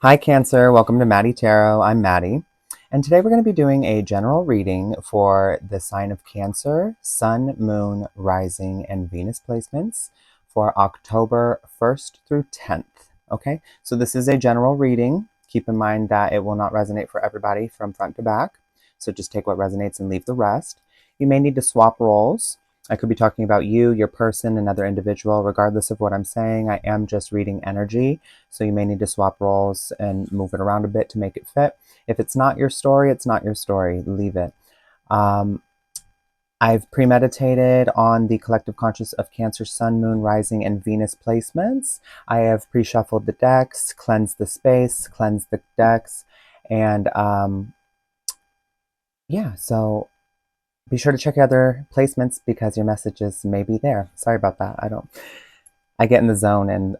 Hi Cancer, welcome to Maddie Tarot. I'm Maddie, and today we're going to be doing a general reading for the sign of Cancer, Sun, Moon, Rising, and Venus placements for October 1st through 10th. Okay, so this is a general reading. Keep in mind that it will not resonate for everybody from front to back, so just take what resonates and leave the rest. You may need to swap roles. I could be talking about you, your person, another individual. Regardless of what I'm saying, I am just reading energy. So you may need to swap roles and move it around a bit to make it fit. If it's not your story, it's not your story. Leave it. I've premeditated on the collective conscious of Cancer, Sun, Moon, Rising, and Venus placements. I have pre-shuffled the decks, cleansed the space, cleansed the decks, and yeah, so be sure to check other placements because your messages may be there. Sorry about that. I get in the zone and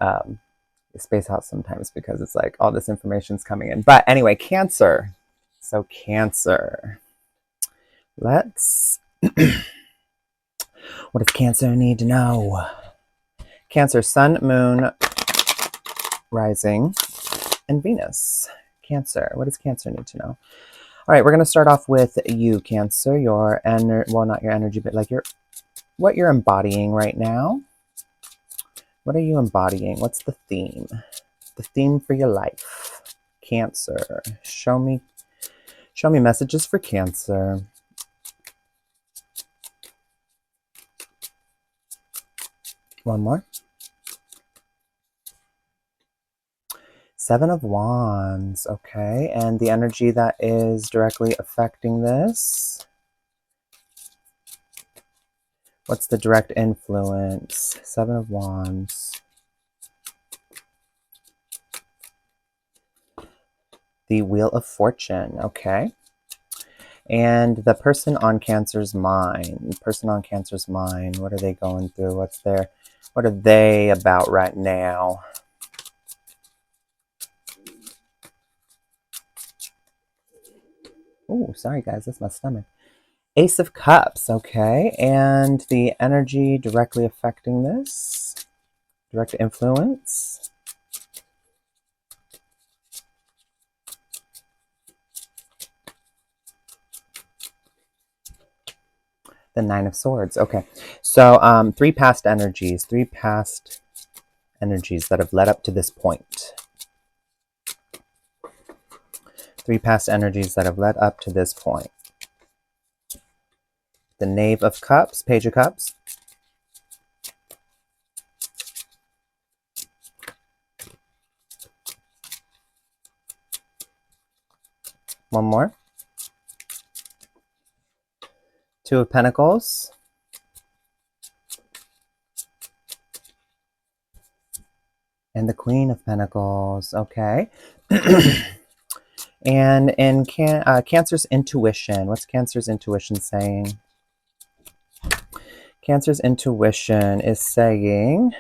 space out sometimes because it's like all this information's coming in. But anyway, Cancer. So Cancer. Let's... what does Cancer need to know? Cancer, Sun, Moon, Rising, and Venus. Cancer. What does Cancer need to know? All right, we're going to start off with you, Cancer. Your well, not your energy, but like what you're embodying right now. What are you embodying? What's the theme? The theme for your life. Cancer. Show me messages for Cancer. One more. Seven of Wands. Okay, and the energy that is directly affecting this. What's the direct influence? Seven of Wands. The Wheel of Fortune. Okay. And the person on Cancer's mind. Person on Cancer's mind. What are they going through? What are they about right now? Oh, sorry guys, that's my stomach. Ace of Cups, okay. And the energy directly affecting this. Direct influence. The Nine of Swords, okay. So three past energies that have led up to this point. Three past energies that have led up to this point. The Knave of Cups, Page of Cups. One more. Two of Pentacles. And the Queen of Pentacles, okay. And in Cancer's intuition, what's Cancer's intuition saying? Cancer's intuition is saying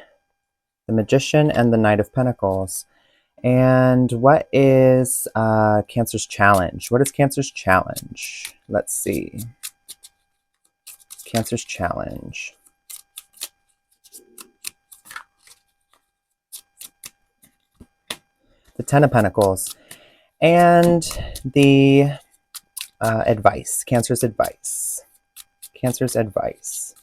the Magician and the Knight of Pentacles. And what is Cancer's challenge? What is Cancer's challenge? Let's see. Cancer's challenge. The Ten of Pentacles. And the advice. Cancer's advice. Cancer's advice.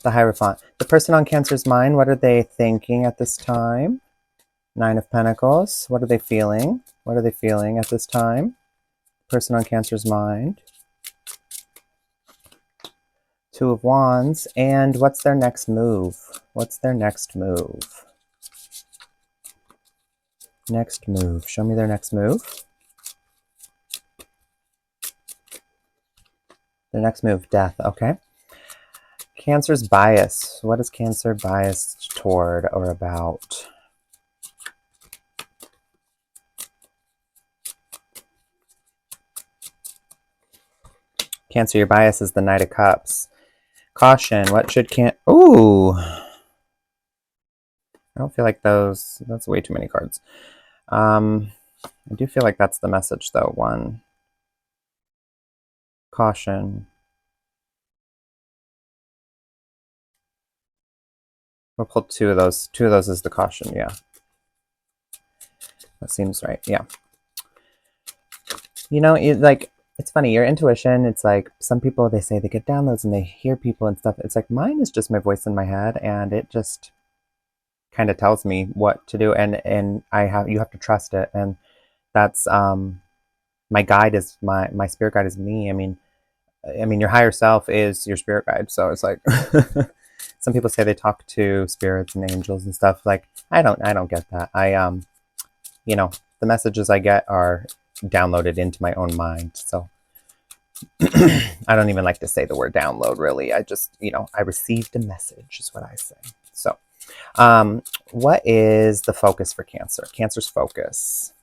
The Hierophant. The person on Cancer's mind, what are they thinking at this time? Nine of Pentacles. What are they feeling? What are they feeling at this time? Person on Cancer's mind. Two of Wands. And what's their next move? What's their next move? Next move. Show me their next move. Their next move, Death. Okay. Cancer's bias. What is Cancer biased toward or about? Cancer, your bias is the Knight of Cups. Caution. What should Ooh. I don't feel like that's way too many cards. I do feel like that's the message though. One. Caution. We'll pull two of those. Two of those is the caution, yeah. That seems right. Yeah. You know, it's funny, your intuition, it's like some people, they say they get downloads and they hear people and stuff. It's like mine is just my voice in my head, and it just kind of tells me what to do, and you have to trust it. And that's my guide is my spirit guide is me. I mean your higher self is your spirit guide. So it's like some people say they talk to spirits and angels and stuff. Like I don't get that. You know, the messages I get are downloaded into my own mind. So I don't even like to say the word download, really. I just, I received a message is what I say. So what is the focus for Cancer? Cancer's focus.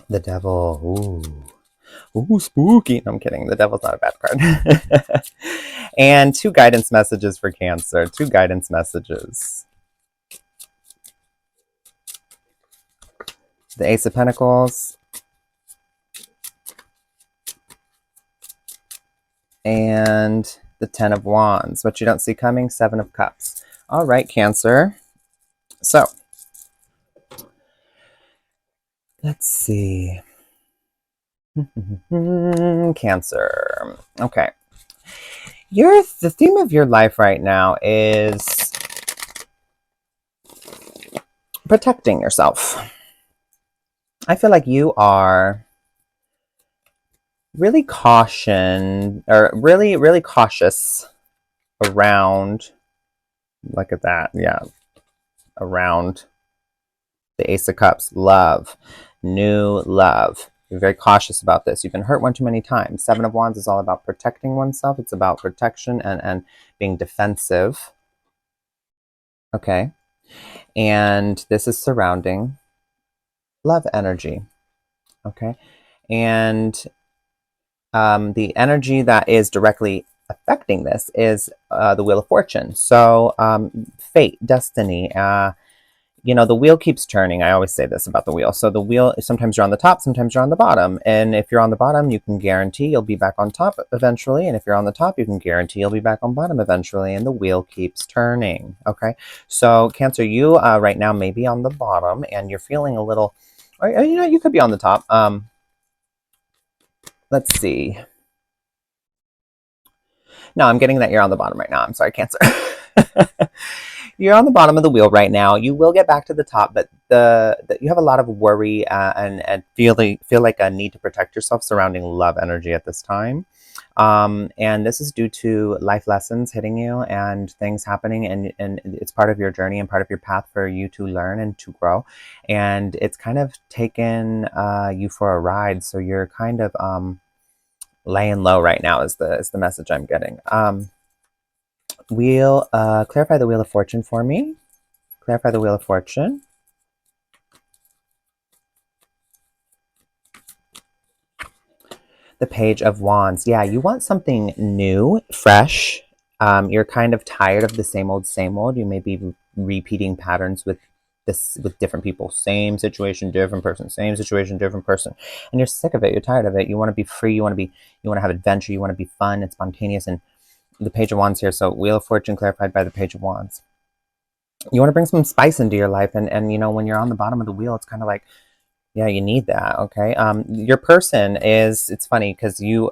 The Devil. Ooh, spooky. No, I'm kidding. The Devil's not a bad card. And 2 guidance messages for Cancer. 2 guidance messages. The Ace of Pentacles. And the 10 of Wands. What you don't see coming, 7 of Cups. All right, Cancer. So, let's see. Cancer. Okay. The theme of your life right now is protecting yourself. I feel like you are really really cautious around, look at that, yeah, around the Ace of Cups, love, new love. You're very cautious about this. You've been hurt one too many times. 7 of Wands is all about protecting oneself. It's about protection and being defensive. Okay. And this is surrounding love energy. Okay. And the energy that is directly affecting this is the Wheel of Fortune. So fate, destiny, the wheel keeps turning. I always say this about the wheel. So the wheel, sometimes you're on the top, sometimes you're on the bottom. And if you're on the bottom, you can guarantee you'll be back on top eventually. And if you're on the top, you can guarantee you'll be back on bottom eventually. And the wheel keeps turning. Okay. So Cancer, you right now may be on the bottom and you're feeling a little, or you could be on the top. Let's see. No, I'm getting that you're on the bottom right now. I'm sorry, Cancer. You're on the bottom of the wheel right now. You will get back to the top, but you have a lot of worry and feel like a need to protect yourself surrounding love energy at this time. And this is due to life lessons hitting you and things happening, and it's part of your journey and part of your path for you to learn and to grow. And it's kind of taken you for a ride. So you're kind of laying low right now is the message I'm getting. Clarify the Wheel of Fortune for me. Clarify the Wheel of Fortune. The Page of Wands. Yeah, you want something new, fresh. You're kind of tired of the same old, same old. You may be repeating patterns with different people. Same situation, different person. Same situation, different person. And you're sick of it. You're tired of it. You want to be free. You want to have adventure. You want to be fun and spontaneous. And the Page of Wands here. So Wheel of Fortune clarified by the Page of Wands. You want to bring some spice into your life, and when you're on the bottom of the wheel, it's kind of like, yeah, you need that. Okay. Your person is, it's funny because you're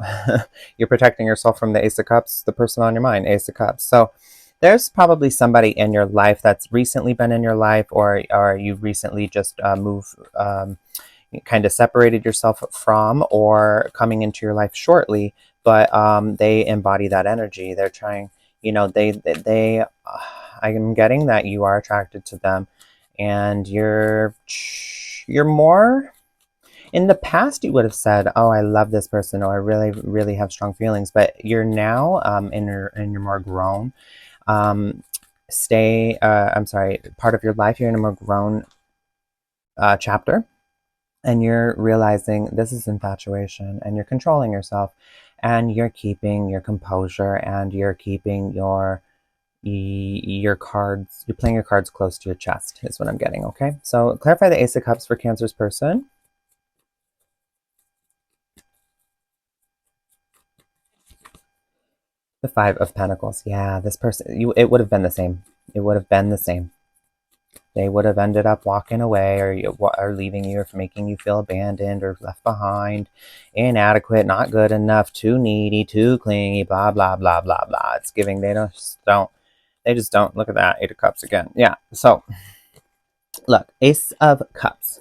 protecting yourself from the Ace of Cups, the person on your mind, Ace of Cups. So there's probably somebody in your life that's recently been in your life, or you've recently just moved, kind of separated yourself from, or coming into your life shortly, but they embody that energy. They're trying, they I'm getting that you are attracted to them, and you're more, in the past you would have said, oh, I love this person, or I really really have strong feelings, but you're now in your more grown I'm sorry, part of your life, you're in a more grown chapter, and you're realizing this is infatuation, and you're controlling yourself, and you're keeping your composure, and you're keeping your cards, you're playing your cards close to your chest is what I'm getting. Okay, so clarify the Ace of Cups for Cancer's person. The Five of Pentacles. Yeah, this person, it would have been the same. It would have been the same. They would have ended up walking away, or leaving you, or making you feel abandoned or left behind, inadequate, not good enough, too needy, too clingy, blah, blah, blah, blah, blah. It's giving they just don't. Look at that, Eight of Cups again. Yeah, so look, Ace of Cups,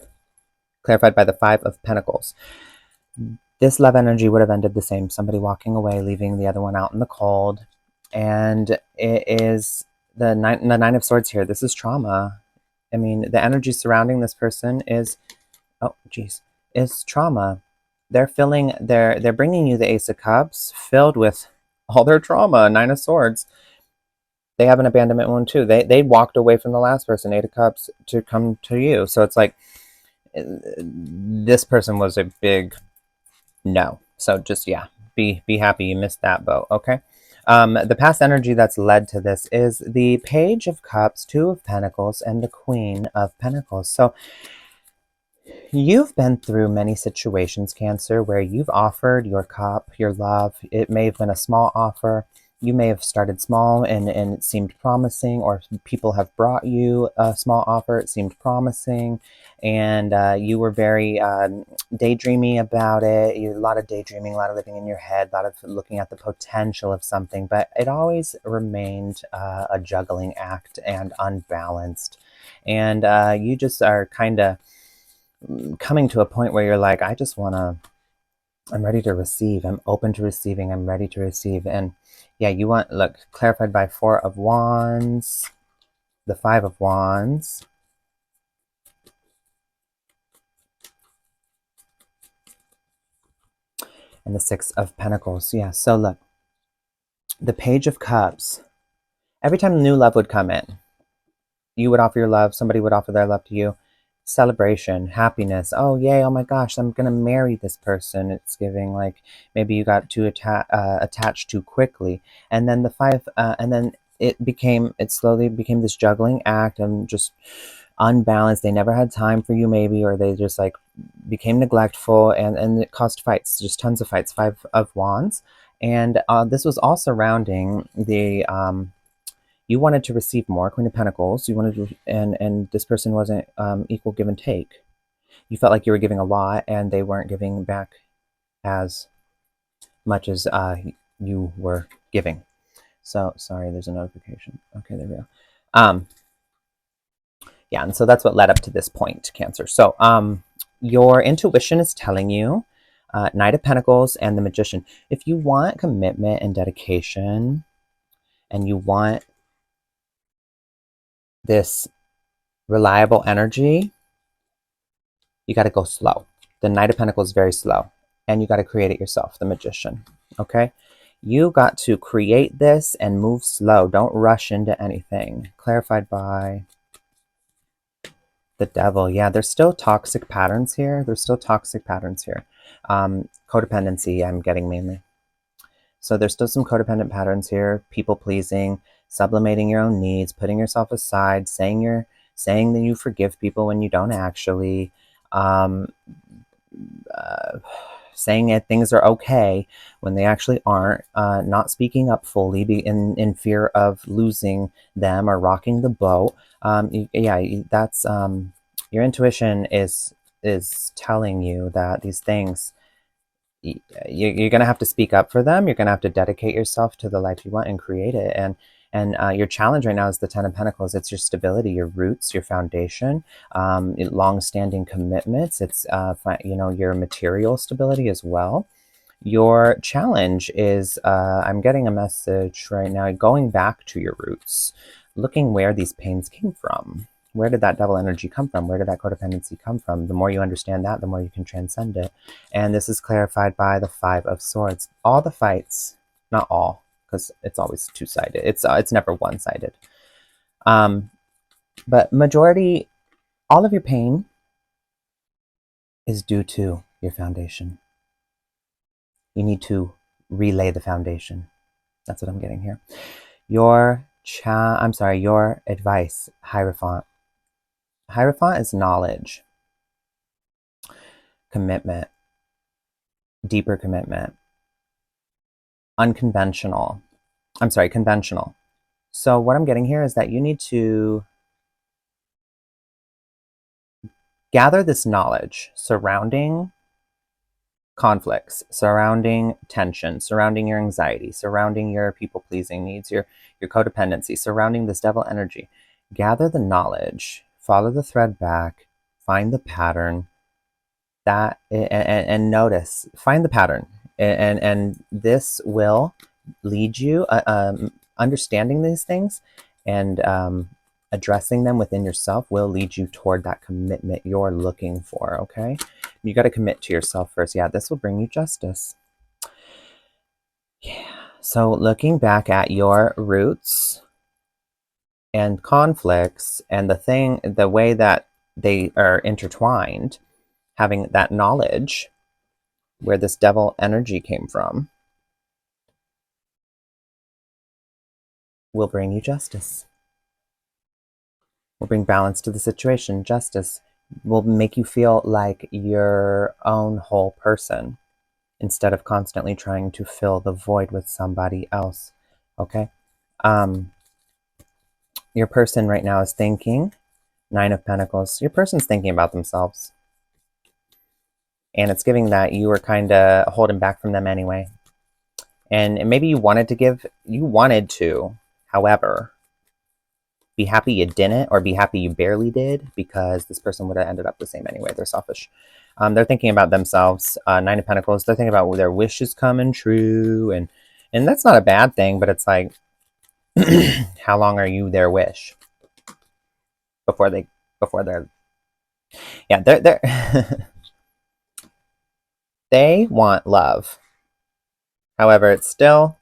clarified by the Five of Pentacles. This love energy would have ended the same. Somebody walking away, leaving the other one out in the cold. And it is the Nine of Swords here. This is trauma. I mean, the energy surrounding this person is, oh, geez, is trauma. They're bringing you the Ace of Cups filled with all their trauma. Nine of Swords. They have an abandonment wound too. They walked away from the last person, Eight of Cups, to come to you. So it's like this person was a big no. So just, yeah, be happy you missed that boat. Okay. The past energy that's led to this is the Page of Cups, Two of Pentacles, and the Queen of Pentacles. So you've been through many situations, Cancer, where you've offered your cup, your love. It may have been a small offer. You may have started small and it seemed promising, or people have brought you a small offer. It seemed promising, and you were very daydreamy about it. A lot of daydreaming, a lot of living in your head, a lot of looking at the potential of something, but it always remained a juggling act and unbalanced. And you just are kind of coming to a point where you're like, I'm ready to receive. I'm open to receiving. I'm ready to receive. And yeah, you want, look, clarified by Four of Wands, the Five of Wands, and the Six of Pentacles. Yeah, so look, the Page of Cups, every time new love would come in, you would offer your love, somebody would offer their love to you. Celebration, happiness. Oh, yay, oh my gosh, I'm going to marry this person. It's giving like maybe you got too attached too quickly. And then and then it slowly became this juggling act and just unbalanced. They never had time for you, maybe, or they just like became neglectful, and it caused fights, just tons of fights. Five of Wands. And this was all surrounding the you wanted to receive more, Queen of Pentacles. You wanted to, and this person wasn't equal give and take. You felt like you were giving a lot, and they weren't giving back as much as you were giving. So sorry, there's a notification. Okay, there we go. Yeah, and so that's what led up to this point, Cancer. So your intuition is telling you, Knight of Pentacles and the Magician. If you want commitment and dedication, and you want this reliable energy, you got to go slow. The Knight of Pentacles is very slow, and you got to create it yourself, the Magician. Okay? You got to create this and move slow. Don't rush into anything. Clarified by the Devil. Yeah, there's still toxic patterns here. Codependency, I'm getting mainly. So there's still some codependent patterns here. People pleasing, sublimating your own needs, putting yourself aside, saying that you forgive people when you don't actually, um, saying that things are okay when they actually aren't, not speaking up fully in fear of losing them or rocking the boat. That's your intuition is telling you that these things, you're going to have to speak up for them. You're going to have to dedicate yourself to the life you want and create it. And your challenge right now is the Ten of Pentacles. It's your stability, your roots, your foundation, long-standing commitments. It's your material stability as well. Your challenge is, I'm getting a message right now, going back to your roots, looking where these pains came from. Where did that devil energy come from? Where did that codependency come from? The more you understand that, the more you can transcend it. And this is clarified by the Five of Swords. All the fights, not all, because it's always two-sided. It's never one-sided. But majority, all of your pain is due to your foundation. You need to relay the foundation. That's what I'm getting here. Your advice, Hierophant. Hierophant is knowledge, commitment, deeper commitment, unconventional. I'm sorry, conventional. So what I'm getting here is that you need to gather this knowledge surrounding conflicts, surrounding tension, surrounding your anxiety, surrounding your people-pleasing needs, your codependency, surrounding this devil energy. Gather the knowledge, follow the thread back, find the pattern that and notice, find the pattern, and this will lead you understanding these things and addressing them within yourself will lead you toward that commitment you're looking for. Okay, you got to commit to yourself first. Yeah, this will bring you justice. Yeah, so looking back at your roots and conflicts and the way that they are intertwined, having that knowledge where this devil energy came from will bring you justice. Will bring balance to the situation. Justice will make you feel like your own whole person instead of constantly trying to fill the void with somebody else. Okay? Your person right now is thinking, Nine of Pentacles, your person's thinking about themselves. And it's giving that you were kind of holding back from them anyway. And maybe you wanted to, however, be happy you didn't, or be happy you barely did, because this person would have ended up the same anyway. They're selfish. They're thinking about themselves. Nine of Pentacles, they're thinking about their wishes coming true, and that's not a bad thing, but it's like, how long are you their wish before they're yeah, they're they want love. However, it's still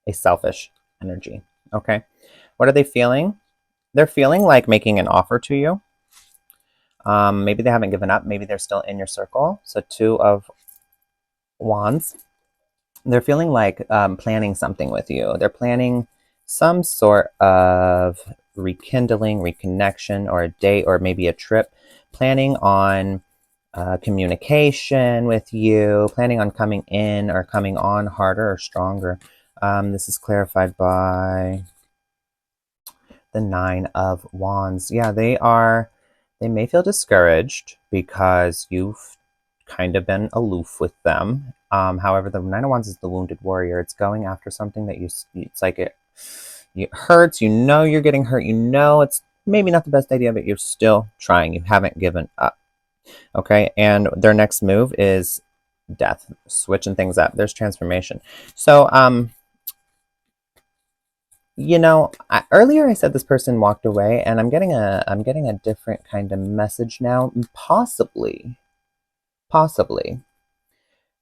a selfish energy. Okay, what are they feeling? They're feeling like making an offer to you. Maybe they haven't given up. Maybe they're still in your circle. So Two of Wands. They're feeling like planning something with you. They're planning some sort of rekindling, reconnection, or a date, or maybe a trip. Planning on communication with you. Planning on coming in or coming on harder or stronger. This is clarified by the Nine of Wands. Yeah, they may feel discouraged because you've kind of been aloof with them. However, the Nine of Wands is the wounded warrior. It's going after something that it's like it hurts. You know you're getting hurt. You know it's maybe not the best idea, but you're still trying. You haven't given up. Okay, and their next move is death, switching things up. There's transformation. So, earlier I said this person walked away, and I'm getting a different kind of message now. Possibly,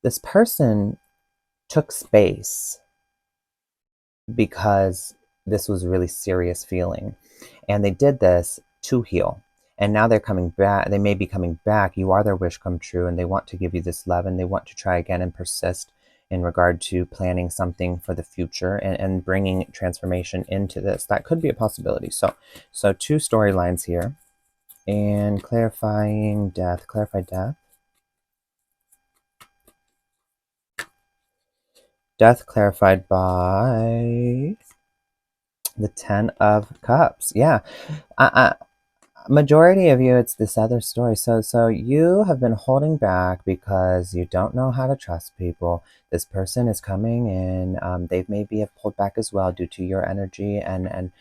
this person took space because this was really serious feeling, and they did this to heal. And now they're coming back. They may be coming back. You are their wish come true, and they want to give you this love, and they want to try again and persist in regard to planning something for the future and bringing transformation into this. That could be a possibility. So two storylines here. And clarifying death. Clarify death. Death clarified by the Ten of Cups. Yeah. Majority of you, it's this other story. So you have been holding back because you don't know how to trust people. This person is coming in. They maybe have pulled back as well due to your energy, and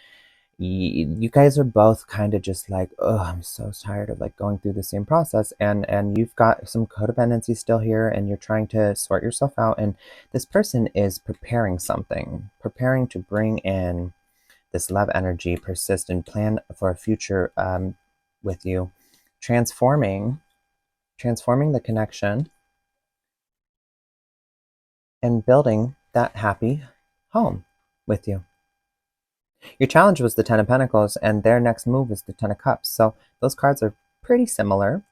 you guys are both kind of just like, oh, I'm so tired of like going through the same process, and you've got some codependency still here, and you're trying to sort yourself out, and this person is preparing something, preparing to bring in this love energy, persist, and plan for a future with you, transforming the connection and building that happy home with you. Your challenge was the Ten of Pentacles, and their next move is the Ten of Cups. So those cards are pretty similar.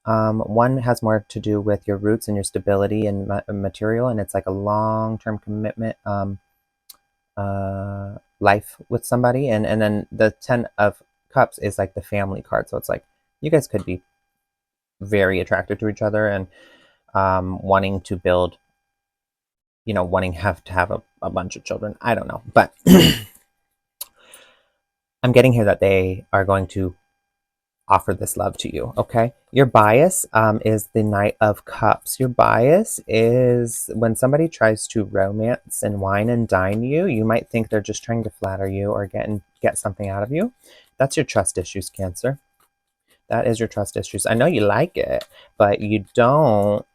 One has more to do with your roots and your stability and material, and it's like a long-term commitment, life with somebody. And then the Ten of Cups is like the family card. So it's like you guys could be very attracted to each other and wanting to build wanting to have a bunch of children. I don't know. But I'm getting here that they are going to offer this love to you, okay? Your bias is the Knight of Cups. Your bias is when somebody tries to romance and wine and dine you, you might think they're just trying to flatter you or get something out of you. That's your trust issues, Cancer. That is your trust issues. I know you like it, but you don't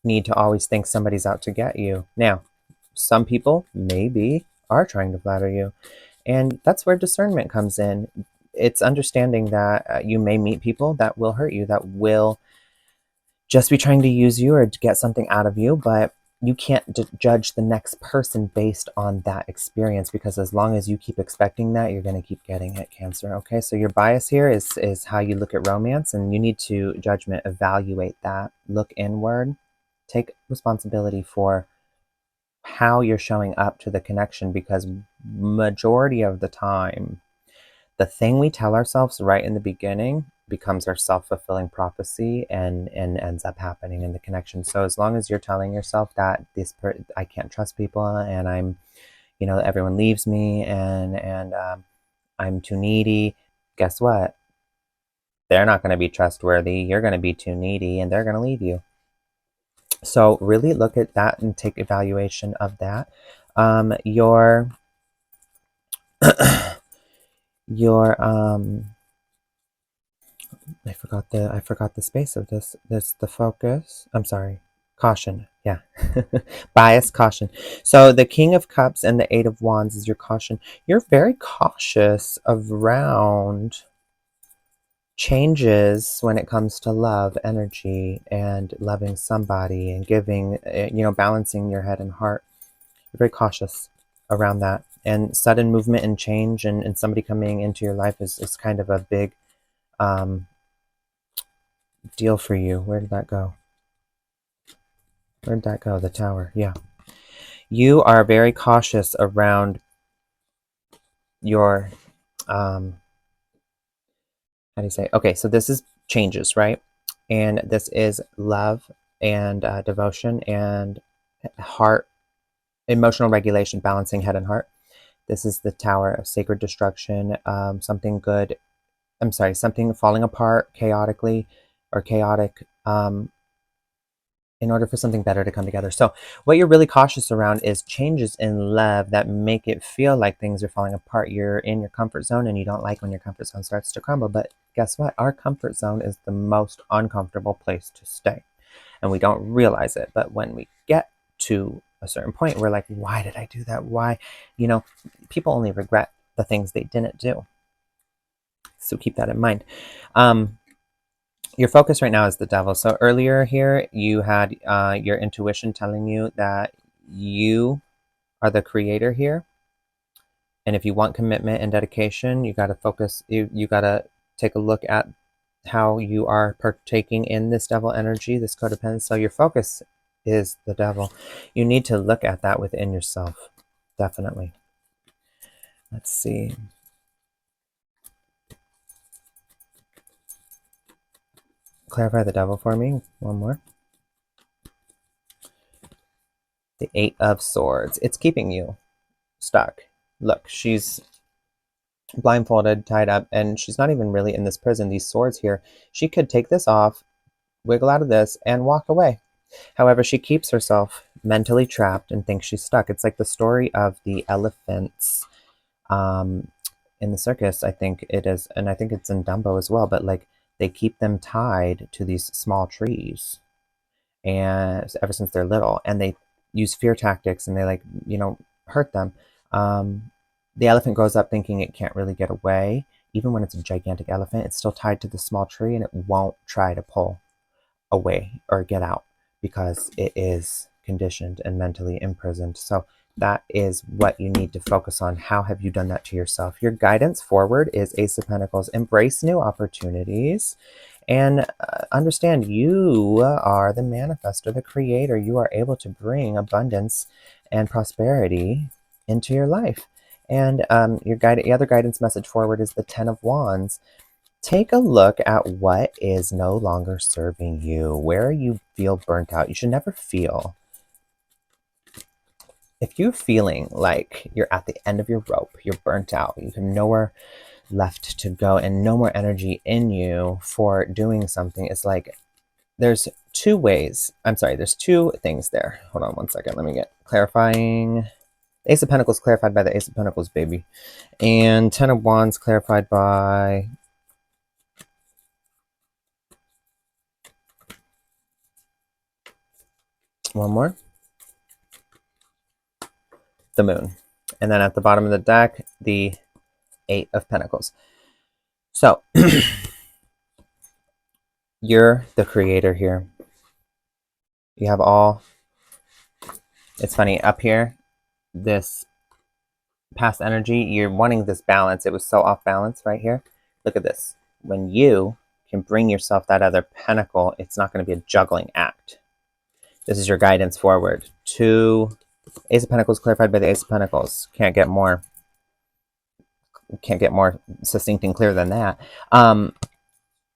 need to always think somebody's out to get you. Now, some people maybe are trying to flatter you, and that's where discernment comes in. It's understanding that you may meet people that will hurt you, that will just be trying to use you or to get something out of you, but you can't judge the next person based on that experience, because as long as you keep expecting that, you're going to keep getting it, Cancer. Okay, so your bias here is how you look at romance, and you need to evaluate that, look inward, take responsibility for how you're showing up to the connection, because majority of the time, the thing we tell ourselves right in the beginning becomes our self-fulfilling prophecy and ends up happening in the connection. So as long as you're telling yourself that I can't trust people, and everyone leaves me, and I'm too needy, guess what? They're not going to be trustworthy. You're going to be too needy, and they're going to leave you. So really look at that and take evaluation of that. Your your I forgot the space of this. That's the focus. I'm sorry. Caution. Yeah. Bias, caution. So the King of Cups and the Eight of Wands is your caution. You're very cautious around changes when it comes to love, energy, and loving somebody and giving, balancing your head and heart. You're very cautious around that. And sudden movement and change and somebody coming into your life is kind of a big deal for you. Where did that go? Where'd that go? The Tower. Yeah. You are very cautious around your, how do you say? Okay, so this is changes, right? And this is love and devotion and heart, emotional regulation, balancing head and heart. This is the Tower of Sacred Destruction, something good. I'm sorry, something falling apart chaotically or chaotic, in order for something better to come together. So what you're really cautious around is changes in love that make it feel like things are falling apart. You're in your comfort zone, and you don't like when your comfort zone starts to crumble. But guess what? Our comfort zone is the most uncomfortable place to stay, and we don't realize it. But when we get to a certain point, we're like, why did I do that? Why? People only regret the things they didn't do. So keep that in mind. Your focus right now is the Devil. So earlier here, you had your intuition telling you that you are the creator here. And if you want commitment and dedication, you got to focus, you got to take a look at how you are partaking in this devil energy, this codependence. So your focus is the Devil. You need to look at that within yourself. Definitely. Let's see. Clarify the Devil for me. One more. The Eight of Swords. It's keeping you stuck. Look, she's blindfolded, tied up, and she's not even really in this prison. These swords here, she could take this off, wiggle out of this, and walk away. However, she keeps herself mentally trapped and thinks she's stuck. It's like the story of the elephants in the circus, I think it is, and I think it's in Dumbo as well, but like they keep them tied to these small trees and ever since they're little, and they use fear tactics, and they hurt them. The elephant grows up thinking it can't really get away. Even when it's a gigantic elephant, it's still tied to the small tree, and it won't try to pull away or get out because it is conditioned and mentally imprisoned. So that is what you need to focus on. How have you done that to yourself? Your guidance forward is Ace of Pentacles. Embrace new opportunities and understand you are the manifestor, the creator. You are able to bring abundance and prosperity into your life. And the other guidance message forward is the Ten of Wands. Take a look at what is no longer serving you, where you feel burnt out. You should never feel if you're feeling like you're at the end of your rope, you're burnt out, you have nowhere left to go and no more energy in you for doing something, it's like there's there's two things there. Hold on one second. Let me get clarifying. Ace of Pentacles clarified by the Ace of Pentacles, baby. And Ten of Wands clarified by one more. The Moon. And then at the bottom of the deck, the Eight of Pentacles. So, you're the creator here. You have all... It's funny, up here, this past energy, you're wanting this balance. It was so off balance right here. Look at this. When you can bring yourself that other pentacle, it's not going to be a juggling act. This is your guidance forward. Two Ace of Pentacles clarified by the Ace of Pentacles. Can't get more succinct and clear than that.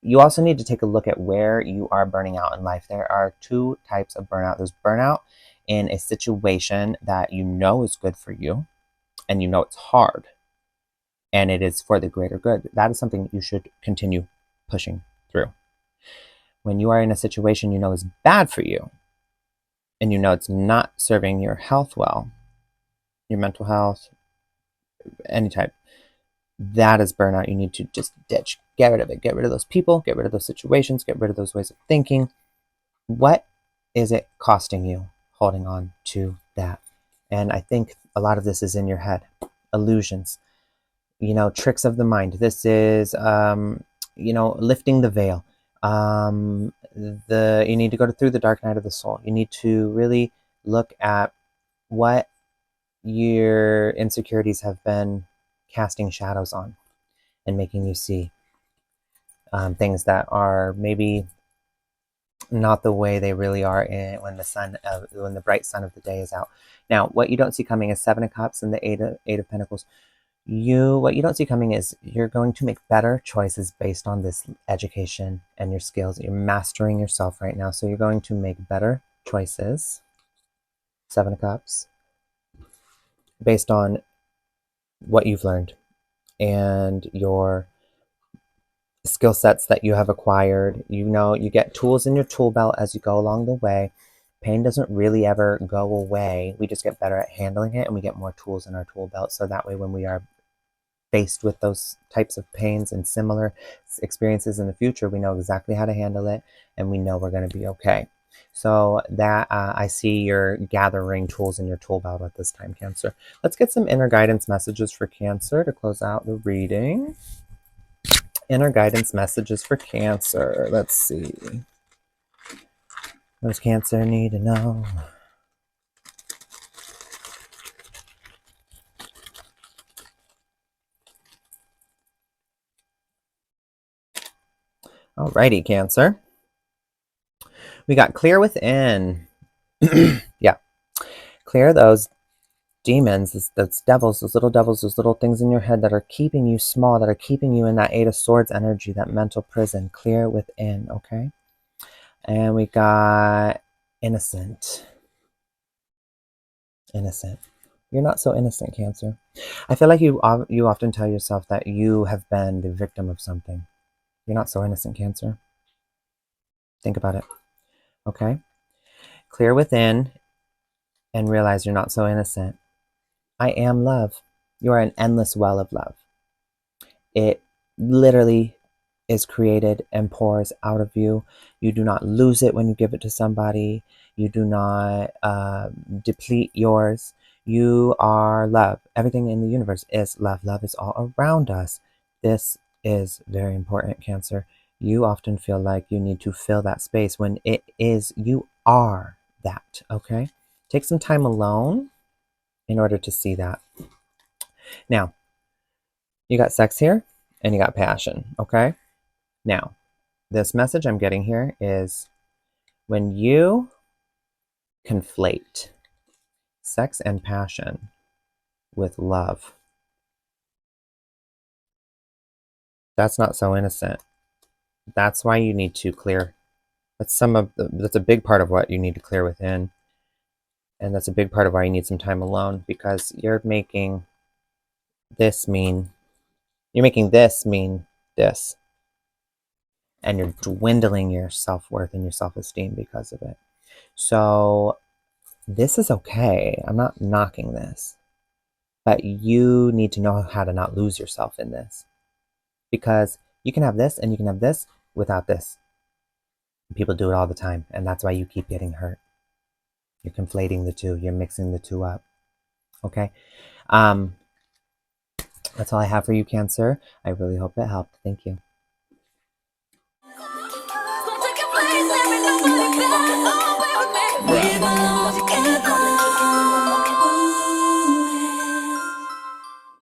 You also need to take a look at where you are burning out in life. There are two types of burnout. There's burnout in a situation that you know is good for you, and you know it's hard, and it is for the greater good. That is something you should continue pushing through. When you are in a situation you know is bad for you, and you know it's not serving your health well, your mental health, any type, that is burnout. You need to just ditch, get rid of it, get rid of those people, get rid of those situations, get rid of those ways of thinking. What is it costing you holding on to that? And I think a lot of this is in your head. Illusions, tricks of the mind. This is, lifting the veil. You need to go through the dark night of the soul. You need to really look at what your insecurities have been casting shadows on and making you see things that are maybe not the way they really are when the bright sun of the day is out. Now, what you don't see coming is Seven of Cups and the Eight of Pentacles. What you don't see coming is you're going to make better choices based on this education and your skills. You're mastering yourself right now, so you're going to make better choices. Seven of Cups, based on what you've learned and your skill sets that you have acquired. You get tools in your tool belt as you go along the way. Pain doesn't really ever go away. We just get better at handling it, and we get more tools in our tool belt, so that way when we are faced with those types of pains and similar experiences in the future, we know exactly how to handle it, and we know we're going to be okay. So that I see you're gathering tools in your tool belt at this time, Cancer. Let's get some inner guidance messages for Cancer to close out the reading. Inner guidance messages for Cancer. Let's see. What does Cancer need to know? Alrighty, Cancer. We got clear within. Yeah. Clear those demons, those devils, those little things in your head that are keeping you small, that are keeping you in that Eight of Swords energy, that mental prison. Clear within, okay? And we got innocent. Innocent. You're not so innocent, Cancer. I feel like you often tell yourself that you have been the victim of something. You're not so innocent, Cancer. Think about it, okay? Clear within and realize you're not so innocent. I am love. You are an endless well of love. It literally is created and pours out of you. You do not lose it when you give it to somebody. You do not deplete yours. You are love. Everything in the universe is love. Love is all around us. This is very important, Cancer. You often feel like you need to fill that space when it is, you are that, okay? Take some time alone in order to see that. Now, you got sex here and you got passion, okay? Now, this message I'm getting here is when you conflate sex and passion with love, that's not so innocent. That's why you need to clear. That's a big part of what you need to clear within. And that's a big part of why you need some time alone, because you're making this mean this. And you're dwindling your self-worth and your self-esteem because of it. So this is okay. I'm not knocking this. But you need to know how to not lose yourself in this. Because you can have this and you can have this without this. People do it all the time, and that's why you keep getting hurt. You're conflating the two. You're mixing the two up. Okay? That's all I have for you, Cancer. I really hope it helped. Thank you. Breathe on.